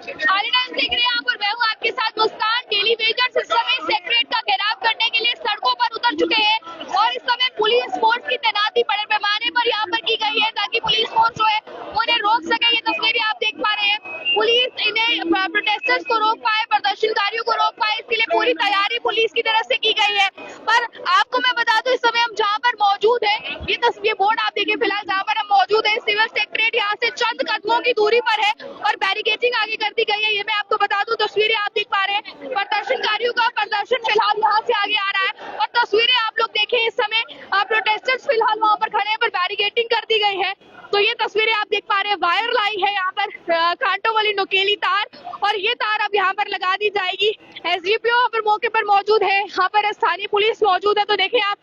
Times देख रहे हैं आप और मैं हूं आपके साथ मुस्कान। डेली वेजर्स इस समय सेक्रेट का घेराव करने के लिए सड़कों पर उतर चुके हैं और इस समय पुलिस फोर्स की तैनाती बड़े पैमाने पर यहाँ पर की गई है ताकि पुलिस फोर्स जो है उन्हें रोक सके। ये तस्वीरें आप देख पा रहे हैं, पुलिस इन्हें प्रोटेस्टर्स को रोक पाए, प्रदर्शनकारियों को रोक पाए, इसके लिए पूरी तैयारी पुलिस की तरफ से की गई है। पर आपको मैं बता दूं, इस समय हम जहाँ पर मौजूद है, ये तस्वीर बोर्ड आप देखिए, फिलहाल जहाँ पर हम मौजूद है सिविल सेक्रेट यहाँ से चंद कदमों की दूरी पर है और बैरिकेडिंग आगे कर दी गई है। ये मैं आपको बता दूं, तस्वीरें आप देख पा रहे हैं, प्रदर्शनकारियों का प्रदर्शन फिलहाल यहाँ से आगे आ रहा है और तस्वीरें आप लोग देखें, इस समय प्रोटेस्टर्स फिलहाल वहाँ पर खड़े हैं पर बैरिकेडिंग कर दी गई है। तो ये तस्वीरें आप देख पा रहे हैं, वायर लाई है यहाँ पर, कांटों वाली नुकीली तार, और ये तार अब यहाँ पर लगा दी जाएगी। एसडीपीओ यहाँ पर मौके पर मौजूद है, यहाँ पर स्थानीय पुलिस मौजूद है। तो देखिए आप,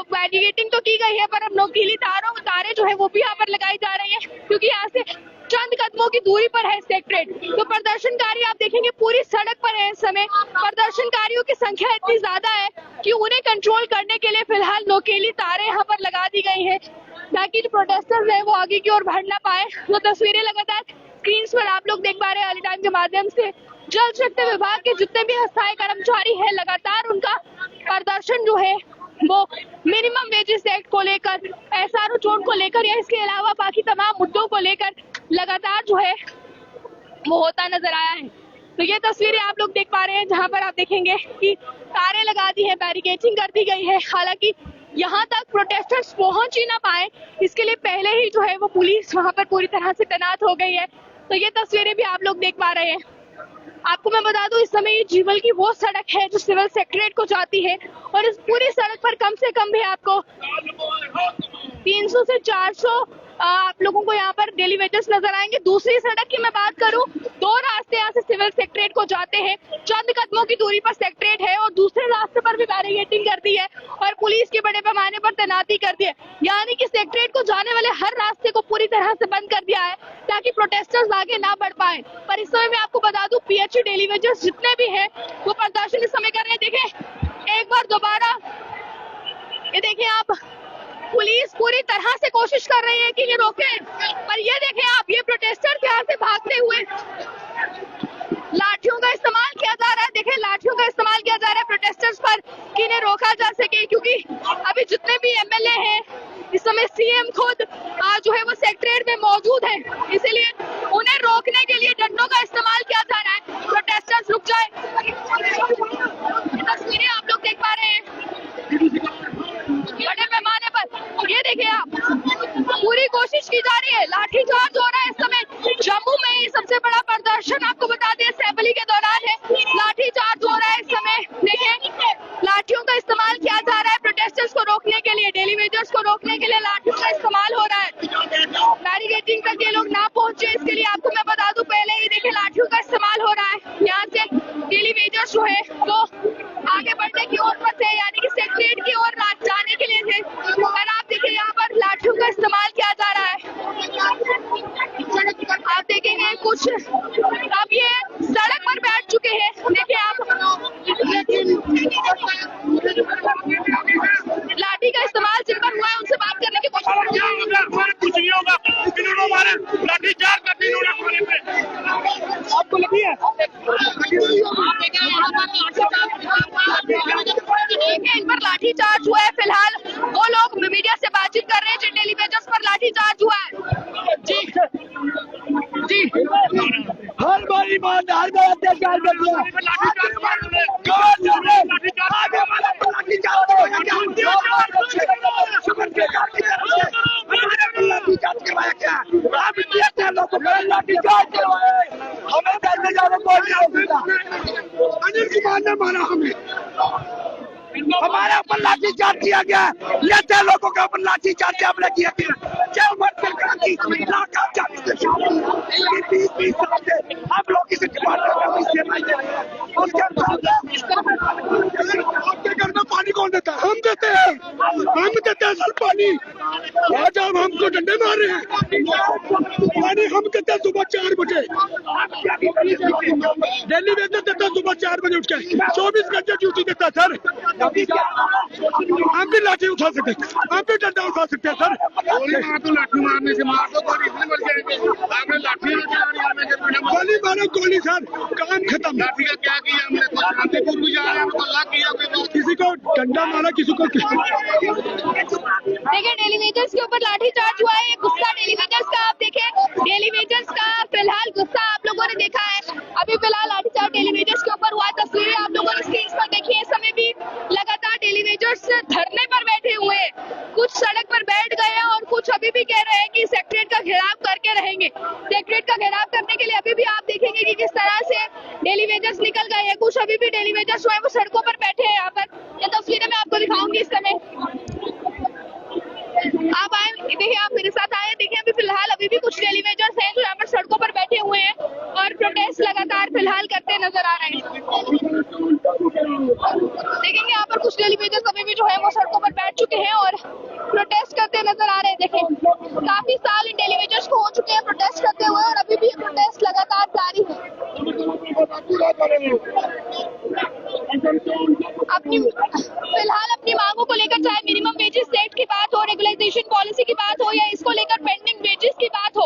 बैरिकेडिंग तो की गई है पर अब नुकीली तारें जो है वो भी यहाँ पर लगाई जा रही है क्योंकि यहाँ से चंद कदमों की दूरी पर है सेक्रेट। तो प्रदर्शनकारी आप देखेंगे पूरी सड़क पर है इस समय। प्रदर्शनकारियों की संख्या इतनी ज्यादा है कि उन्हें कंट्रोल करने के लिए फिलहाल नुकीली तारें यहाँ पर लगा दी गई है ताकि जो प्रोटेस्टर्स है वो आगे की ओर बढ़ ना पाए। तो तस्वीरें लगातार स्क्रीन पर आप लोग देख पा रहे हैं अर्ली टाइम के माध्यम से। जल शक्ति विभाग के जितने भी अस्थायी कर्मचारी है, लगातार उनका प्रदर्शन जो है वो मिनिमम वेजेस एक्ट को लेकर, एसआरओ चोट को लेकर या इसके अलावा बाकी तमाम मुद्दों को लेकर लगातार जो है वो होता नजर आया है। तो ये तस्वीरें आप लोग देख पा रहे हैं जहां पर आप देखेंगे कि तारें लगा दी है, बैरिकेडिंग कर दी गई है। हालांकि यहाँ तक प्रोटेस्टर्स पहुंच ही ना पाए, इसके लिए पहले ही जो है वो पुलिस वहां पर पूरी तरह से तैनात हो गई है। तो ये तस्वीरें भी आप लोग देख पा रहे हैं। आपको मैं बता दूं, इस समय ये जीवल की वो सड़क है जो सिविल सेक्रेट को जाती है और इस पूरी सड़क पर कम से कम भी आपको 300 से 400 आप लोगों को यहाँ पर डेली वेजर्स नजर आएंगे। दूसरी सड़क की मैं बात करूं, दो रास्ते यहाँ से सिविल सेक्रेट को जाते हैं, चंद कदमों की दूरी पर सेक्रेट है और दूसरे रास्ते पर भी बैरिकेडिंग कर दी है और पुलिस के बड़े पैमाने पर तैनाती कर दी है। यानी कि सेक्रेट को जाने वाले हर रास्ते को पूरी तरह से बंद कर दिया है ताकि प्रोटेस्टर्स आगे ना बढ़ पाए। पर इस समय मैं आपको बता दूं, पीएचयू डेली वेजर्स जितने भी है वो प्रदर्शन इस समय कर रहे हैं। देखें एक बार दोबारा, ये देखें आप, पुलिस पूरी तरह से कोशिश कर रही है कि ये रोके, पर ये देखें आप, ये प्रोटेस्टर्स यहाँ से भागते हुए लाठियों का इस्तेमाल किया जा रहा है। देखें लाठियों का इस्तेमाल किया जा रहा है प्रोटेस्टर्स पर कि इन्हें रोका जा सके, क्योंकि अभी जितने भी एमएलए हैं, इस समय सीएम खुद जो है वो सेक्रेट में मौजूद है, इसीलिए उन्हें रोकने के लिए डंडों का इस्तेमाल किया जा रहा है। प्रोटेस्टर्स रुक जाए। तस्वीरें आप लोग देख पा रहे हैं बड़े पैमाने पर, ये देखिए आप, पूरी कोशिश की जा रही है। लाठीचार्ज हो रहा है इस समय। जम्मू में ही सबसे बड़ा प्रदर्शन आपको बता दें असेंबली के दौरान है, लाठीचार्ज हो रहा है इस समय। देखिए लाठियों का इस्तेमाल किया जा रहा है प्रोटेस्टर्स को रोकने के लिए, डेली वेजर्स को रोकने के लिए लाठियों का इस्तेमाल हो रहा है। बैरिकेडिंग तक ये लोग ना पहुंचे, इसके लिए आपको मैं बता दूं पहले ही देखिए लाठियों का इस्तेमाल हो रहा है। यहाँ से डेली वेजर्स जो है तो आगे बढ़ने की ओर पर थे, यानी कि सेक्रेट की ओर जाने के लिए थे, और आप देखिए यहाँ पर लाठियों का इस्तेमाल किया जा रहा है। आप देखेंगे कुछ अब ये सड़क पर बैठ चुके हैं। देखिए आप, लाठी का इस्तेमाल जिन पर हुआ है उनसे बात करने की कोशिश कर रहे हैं। कुछ नहीं होगा, लाठीचार्ज करते आपको लगी है। इन पर लाठीचार्ज हुआ है। फिलहाल वो लोग मीडिया से बातचीत कर रहे हैं जिन डेली वेजर्स पर लाठीचार्ज हुआ है। जी जी, हर बारी बात, हर बार अत्याचार कर दिया। हमें कैसे जाने को अनिल कुमार ने मारा, हमें हमारे ऊपर लाठीचार्ज किया गया, नेता लोगों के ऊपर लाठीचार्ज हमने किया गया। जय मत सरकार की 20 साल से हम लोग किसी डिपार्टमेंट में सेवाएं दे रहे हैं, उसके घर में पानी को कौन देता है? हम देते हैं सर पानी। आज आप हमको डंडे मार रहे हैं। पानी हम देते हैं सुबह 4 बजे। दिल्ली वेजर देता है सुबह 4 बजे उठ के, 24 घंटे ड्यूटी देता है सर। हम भी लाठी उठा सकते हैं, हम भी डंडा उठा सकते हैं सर। लाठी मारने से मार दो गोली इसलिए मर जाएंगे। आपने लाठी नहीं चलानी, हमें गोली मारो गोली सर, काम खत्म। लाठी का क्या किया हमने? तो शांतिपूर्वक भी जा रहे हैं, तो लाख किया किसी को डंडा मारा, किसी को। देखिए डेली वेजर्स के ऊपर लाठीचार्ज हुआ है। ये गुस्सा डेली वेजर्स का आप देखें, डेली वेजर्स का फिलहाल गुस्सा आप लोगों ने देखा है। अभी फिलहाल लाठीचार्ज डेली वेजर्स के ऊपर हुआ, तस्वीरें आप लोगों ने स्क्रीन पर देखी है। इस समय भी लगातार डेली वेजर्स धरने पर बैठे हुए हैं, कुछ सड़क पर बैठ गए हैं और कुछ अभी भी कह रहे हैं कि सेक्रेटरीट का घेराव करके रहेंगे। सेक्रेटरीट का घेराव करने के लिए अभी भी आप देखेंगे कि किस तरह से डेली वेजर्स निकल गए हैं। कुछ अभी भी डेली वेजर्स जो है वो सड़कों पर बैठे हैं। यहाँ पर ये तस्वीरें मैं आपको दिखाऊंगी इस समय। आप आए, देखिए आप मेरे साथ आए, देखिए अभी फिलहाल अभी भी कुछ डेली वेजर्स हैं जो यहाँ पर सड़कों पर बैठे हुए हैं और प्रोटेस्ट लगातार फिलहाल करते नजर आ रहे हैं। देखेंगे यहाँ पर कुछ डेली वेजर्स अभी भी जो है वो सड़कों पर बैठ चुके हैं और प्रोटेस्ट करते नजर आ रहे हैं। देखिए काफी साल इन डेली वेजर्स को हो चुके हैं प्रोटेस्ट करते हुए और अभी भी ये प्रोटेस्ट लगातार जारी है। फिलहाल अपनी मांगों को लेकर, चाहे मिनिमम वेजेस रेट की बात हो, रेगुलाइजेशन पॉलिसी की बात हो या इसको लेकर पेंडिंग वेजेस की बात हो,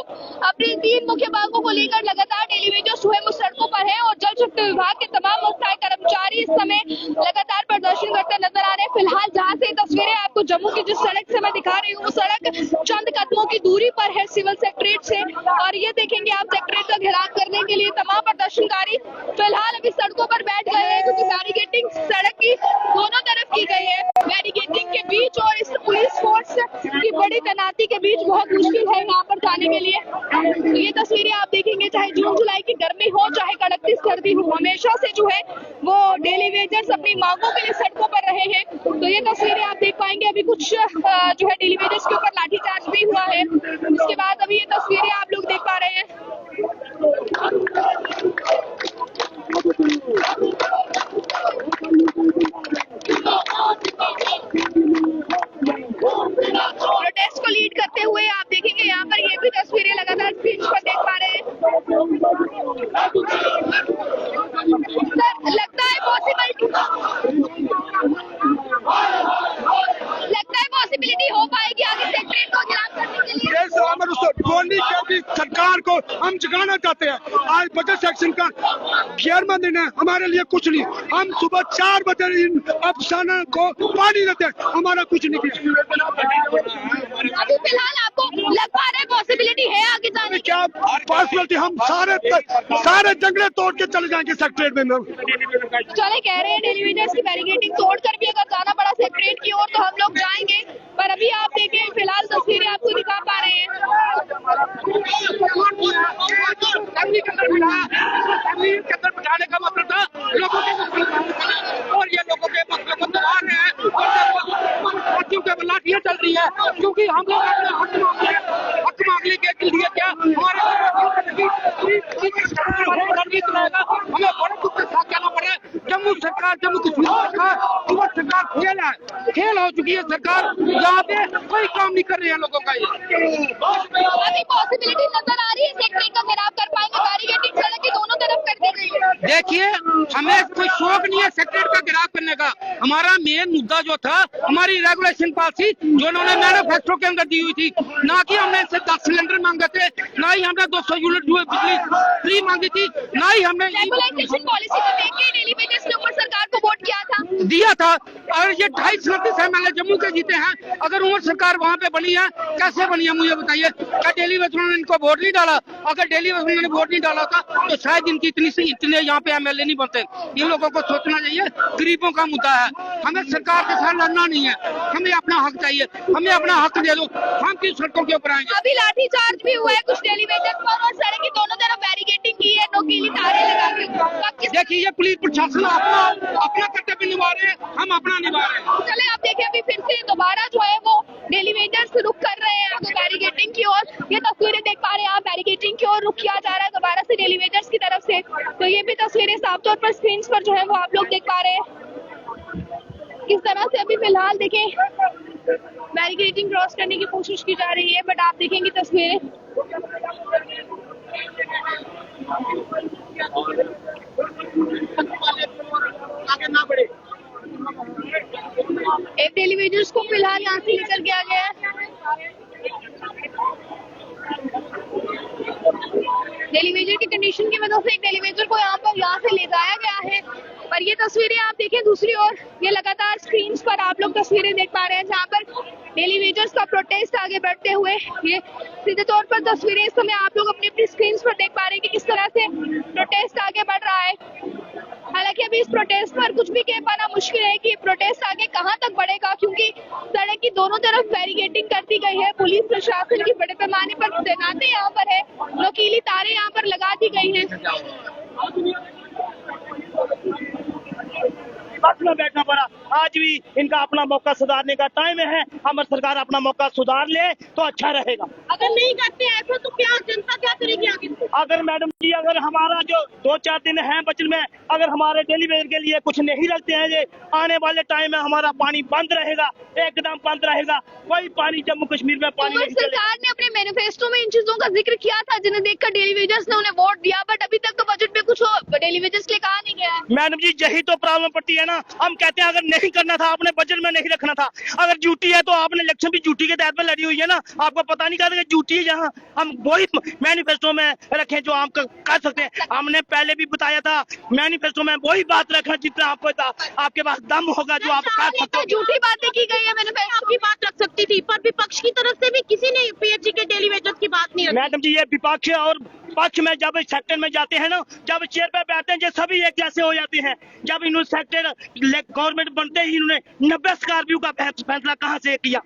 अपनी 3 मुख्य मांगों को लेकर लगातार डेली वेजर्स जो है वो सड़कों पर है और जल शक्ति विभाग के तमाम मुख्य कर्मचारी इस समय लगातार प्रदर्शन करते नजर आ रहे हैं। फिलहाल जहाँ से तस्वीरें आपको जम्मू की जिस सड़क से मैं दिखा रही हूँ, वो सड़क चंद कदमों की दूरी पर है सिविल सेक्रेटरीट से और ये देखेंगे आप सेक्रेटरीट का घेराव करने के लिए तमाम प्रदर्शनकारी फिलहाल अभी सड़कों पर बैठ गए हैं क्योंकि बैरिकेडिंग सड़क की दोनों तरफ की गई है। बैरिकेडिंग के बीच और इस पुलिस फोर्स की बड़ी तैनाती के बीच बहुत मुश्किल है यहाँ पर जाने के लिए। तो ये तस्वीरें आप देखेंगे, चाहे जून जुलाई की गर्मी हो चाहे कड़कती सर्दी हो, हमेशा से जो है वो डेली वेजर्स अपनी मांगों के लिए सड़कों पर रहे हैं। तो ये तस्वीरें आप देख पाएंगे, अभी कुछ जो है डेली वेजर्स के ऊपर लाठीचार्ज भी हुआ है। उसके बाद अभी ये तस्वीरें आप लोग देख पा रहे हैं। प्रोटेस्ट को लीड करते हुए आप देखेंगे यहाँ पर ये भी तस्वीरें लगातार स्क्रीन पर देख पा रहे हैं। सर लगता है पॉसिबिलिटी हो पाएगी आगे सेक्रेटरीट को गिराव करने के लिए? सरकार को हम जगाना चाहते हैं। आज बजट सेक्शन का 11वां दिन है, हमारे लिए कुछ नहीं। हम सुबह 4 बजे इन अफसरों को पानी देते हैं, हमारा कुछ नहीं किया। अभी फिलहाल आपको लग पा रहा है पॉसिबिलिटी है आगे जाने की? क्या पॉसिबिलिटी? हम सारे जंगले तोड़ के चले जाएंगे सेक्रेटरीट में। चले कह रहे हैं डेली वेजर्स की बैरिकेडिंग तोड़कर भी अगर जाना पड़ा सेक्रेटरीट की ओर तो हम लोग जाएंगे, पर अभी आप देखें फिलहाल तस्वीरें आपको दिखा पा रहे हैं। बिठाने का मतलब था लोगों के और ये लोगों के मसले को दबा रहे हैं और लाठियां चल रही है क्योंकि हम लोग हक मांगने के लिए क्या हमारे हमें बड़े दुख के साथ कहना पड़ रहा है। जम्मू सरकार, जम्मू कश्मीर सरकार खेल हो चुकी है। सरकार यहाँ पे कोई काम नहीं कर रही है लोगों का। अभी पॉसिबिलिटी नजर आ रही है सेक्रेटरीट का घेराव कर पाएंगे? बैरिकेडिंग सड़क के दोनों तरफ कर दी गई है। देखिए हमें कोई शौक नहीं है सेक्रेटरीट का घेराव करने का। हमारा मेन मुद्दा जो था हमारी रेगुलेशन पॉलिसी जो उन्होंने मैनिफेस्टो के अंदर दी हुई थी, ना कि हमने इनसे 10 सिलेंडर मांगे थे, ना ही हमने 200 यूनिट बिजली फ्री मांगी थी, ना ही हमने रेगुलाइजेशन पॉलिसी को लेकर डेली वेजर्स के ऊपर सरकार को वोट दिया था। और ये 237 MLA जम्मू के जीते हैं। अगर उमर सरकार वहाँ पे बनी है, कैसे बनी है मुझे बताइए? क्या डेली वेजरों ने इनको वोट नहीं डाला? अगर डेली वेजरों ने वोट नहीं डाला था तो शायद इनकी इतने यहाँ पे MLA नहीं बनते। इन लोगों को सोचना चाहिए, गरीबों का मुद्दा है। हमें सरकार के साथ लड़ना नहीं है, हमें अपना हक चाहिए। हमें अपना हक दे दो, हम किस सड़कों के ऊपर आएंगे। अभी लाठीचार्ज भी हुआ है कुछ डेली वेजर्स पर और सड़क की दोनों तरफ बैरिकेडिंग की है, नोकीली तारें लगा के। देखिए ये पुलिस प्रशासन अपना कर्तव्य निभा रहे हैं, हम अपना निभा रहे हैं। चले आप देखें अभी फिर से दोबारा जो है वो डेली वेजर्स रुक कर रहे हैं आगे बैरिकेडिंग की ओर। ये तस्वीरें देख पा रहे हैं आप, बैरिकेडिंग की ओर रुक किया जा रहा है दोबारा से डेली वेजर्स की तरफ से। तो ये भी तस्वीरें साफ तौर पर स्क्रीन पर जो है वो आप लोग देख पा रहे हैं। किस तरह से अभी फिलहाल देखें बैरिकेडिंग क्रॉस करने की कोशिश की जा रही है, बट आप देखेंगे तस्वीरें एक टेलीविजन को फिलहाल यहाँ से लेकर गया गया है। टेलीविजन की कंडीशन की वजह से एक टेलीविजन को यहाँ से ले जाया गया है। पर ये तस्वीरें आप देखें दूसरी ओर, ये लगातार स्क्रीन पर आप लोग तस्वीरें देख पा रहे हैं जहाँ पर टेलीविजन का प्रोटेस्ट आगे बढ़ते हुए, ये सीधे तौर पर तस्वीरें इस समय आप लोग अपनी अपनी स्क्रीन पर देख पा रहे हैं कि किस तरह से प्रोटेस्ट आगे बढ़ रहा है। हालांकि अभी इस प्रोटेस्ट पर कुछ भी कह पाना मुश्किल है कि प्रोटेस्ट आगे कहां तक बढ़ेगा, क्योंकि सड़क की दोनों तरफ बैरिकेडिंग कर दी गई है। पुलिस प्रशासन की बड़े पैमाने पर तैनाती यहाँ पर है, नुकीली तारें यहाँ पर लगा दी गई हैं। बस में बैठना पड़ा। आज भी इनका अपना मौका सुधारने का टाइम है। हमारी सरकार अपना मौका सुधार ले तो अच्छा रहेगा। अगर नहीं करते ऐसा तो क्या जनता क्या करेगी आगे? अगर मैडम जी, अगर हमारा जो 2-4 दिन है बचल में, अगर हमारे डेली वेयर के लिए कुछ नहीं रखते हैं, ये आने वाले टाइम में हमारा पानी बंद रहेगा, एकदम बंद रहेगा। कोई पानी जम्मू कश्मीर में पानी नहीं चलेगा। सरकार ने अपने मैनिफेस्टो में इन चीजों का जिक्र किया था, जिन्हें देखकर टेलीविजन ने उन्हें वोट दिया, बट अभी तक तो बजट में कुछ टेलीविजन के लिए कहा नहीं गया है। मैडम जी, यही तो प्रॉब्लम पड़ती है ना। हम कहते हैं अगर नहीं करना था आपने बजट में नहीं रखना था। अगर ड्यूटी है तो आपने इलेक्शन भी ड्यूटी के तहत में लड़ी हुई है ना। आपको पता नहीं था कि ड्यूटी है, जहाँ हम वही मैनिफेस्टो में रखें जो हम कर सकते हैं। हमने पहले भी बताया था मैनिफेस्टो में वही बात रखना जितना आपके पास दम होगा, जो आप कर सकते हो। झूठी बातें की गई है, मैनिफेस्टो की बात रख सकती थी, पर विपक्ष की तरफ से भी किसी ने पीएचई के टेलीविजन की बात नहीं रखी। मैडम जी, ये विपक्ष और पक्ष में जब सेक्टर में जाते हैं ना, जब चेयर पे बैठते हैं, जो सभी एक जैसे हो जाते हैं। जब इन्होंने सेक्टर गवर्नमेंट बनते ही इन्होंने 90 स्कॉर्पियो का फैसला कहाँ से किया?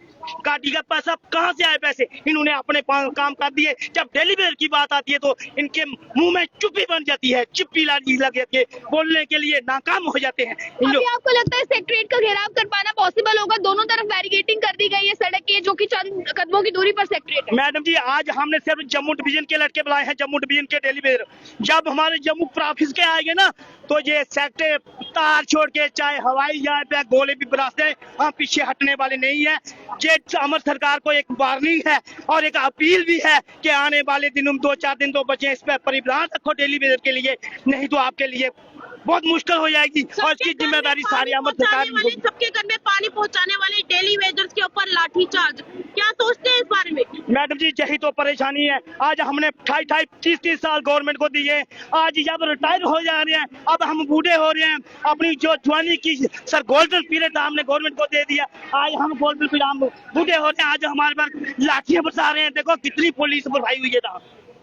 गाड़ी का पैसा कहाँ से आए? पैसे इन्होंने अपने काम कर दिए। जब डेलीवेयर की बात आती है तो इनके मुंह में चुप्पी बन जाती है, चिप्पी लगे के बोलने के लिए नाकाम हो जाते हैं। अभी आपको लगता है सेक्रेटरीट का घेराव कर पाना पॉसिबल होगा? दोनों तरफ बैरिकेडिंग कर दी गई है सड़क की, जो कि चंद कदमों की दूरी पर सेक्रेटरीट है। मैडम जी, आज हमने सिर्फ जम्मू डिवीजन के लड़के बुलाए हैं, जम्मू डिवीजन के डेलीवेयर। जब हमारे जम्मू ऑफिस के आएंगे ना, तो ये सेक्टर तार छोड़ के चाहे हवाई जहाज पे गोले भी बरसते हैं, हम पीछे हटने वाले नहीं है। ये अमर सरकार को एक वार्निंग है और एक अपील भी है कि आने वाले दिनों में 2-4 दिन तो बचे, इस पर परिवहन रखो डेलीवेयर के लिए, नहीं तो आपके लिए बहुत मुश्किल हो जाएगी। और इसकी जिम्मेदारी सारी अमर सरकार की होगी। सबके घर में पानी पहुंचाने वाले टेलीविजन के ऊपर लाठीचार्ज, क्या सोचते हैं इस बारे में? मैडम जी, यही तो परेशानी है। आज हमने 28-30 साल गवर्नमेंट को दिए, आज जब रिटायर हो जा रहे हैं, अब हम बूढ़े हो रहे हैं, अपनी जो जवानी की सर गोल्डन पीरियड हमने गवर्नमेंट को दे दिया, आज हम गोल्डन पीरियड हम बूढ़े हो रहे हैं। आज हमारे पास लाठियां बरसा रहे हैं, देखो कितनी पुलिस बढ़ाई हुई है।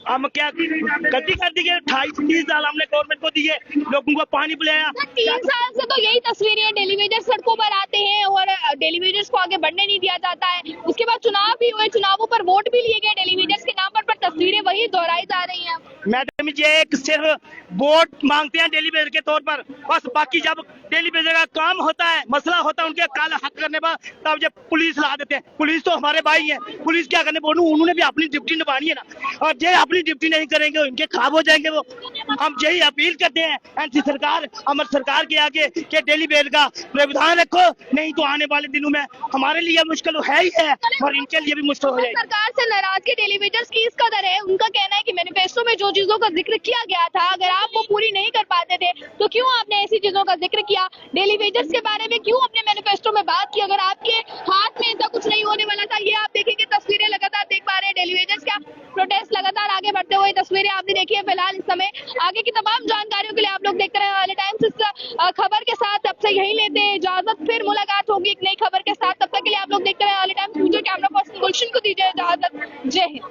हम क्या गलती कर दी? 28-30 साल हमने गवर्नमेंट को दिए, लोगों को पानी पिलाया। 3 साल से तो यही तस्वीरें हैं, टेलीविजन सड़कों पर आते हैं और टेलीविजन को आगे बढ़ने नहीं दिया जाता है। उसके बाद चुनाव भी हुए, चुनावों पर वोट भी लिए गए टेलीविजन के नाम पर तस्वीरें वही दोहराई जा रही हैं। मैडम जी, एक सिर्फ वोट मांगते हैं डेलीवेयर के तौर पर, बस। बाकी जब डेलीवेयर का काम होता है, मसला होता है उनके काला हक करने पर, तब जब पुलिस ला देते हैं। पुलिस तो हमारे भाई है, पुलिस क्या करने बोलूं, उन्होंने भी अपनी ड्यूटी निभानी है ना। और जो अपनी ड्यूटी नहीं करेंगे उनके खराब हो जाएंगे वो। हम यही अपील करते हैं एनसी सरकार, अमर सरकार के आगे कि डेलीवेयर का प्रावधान रखो, नहीं तो आने वाले दिनों में हमारे लिए मुश्किल है ही है और इनके लिए भी मुश्किल हो जाएगी। सरकार से नाराजगी टेलीविजन की इस कदर है, उनका कहना है कि मैनिफेस्टो में जो चीजों का जिक्र किया गया था, अगर आप वो पूरी नहीं कर पाते थे तो क्यों आपने ऐसी चीजों का जिक्र किया? डेलीवेजर्स के बारे में क्यों अपने मैनिफेस्टो में बात की, अगर आपके हाथ में ऐसा कुछ नहीं होने वाला था? ये आप देखेंगे तस्वीरें लगातार देख पा रहे हैं, डेलीवेजर्स का प्रोटेस्ट लगातार आगे बढ़ते हुए तस्वीरें आपने देखी है। फिलहाल इस समय आगे की तमाम जानकारियों के लिए आप लोग देखते रहे ऑल टाइम्स। इस खबर के साथ अब से यही लेते हैं इजाजत, फिर मुलाकात होगी एक नई खबर के साथ। तब तक के लिए आप लोग देखते रहे ऑल टाइम्स। कैमरा पर्सन गुलशन को दीजिए इजाजत। जय हिंद।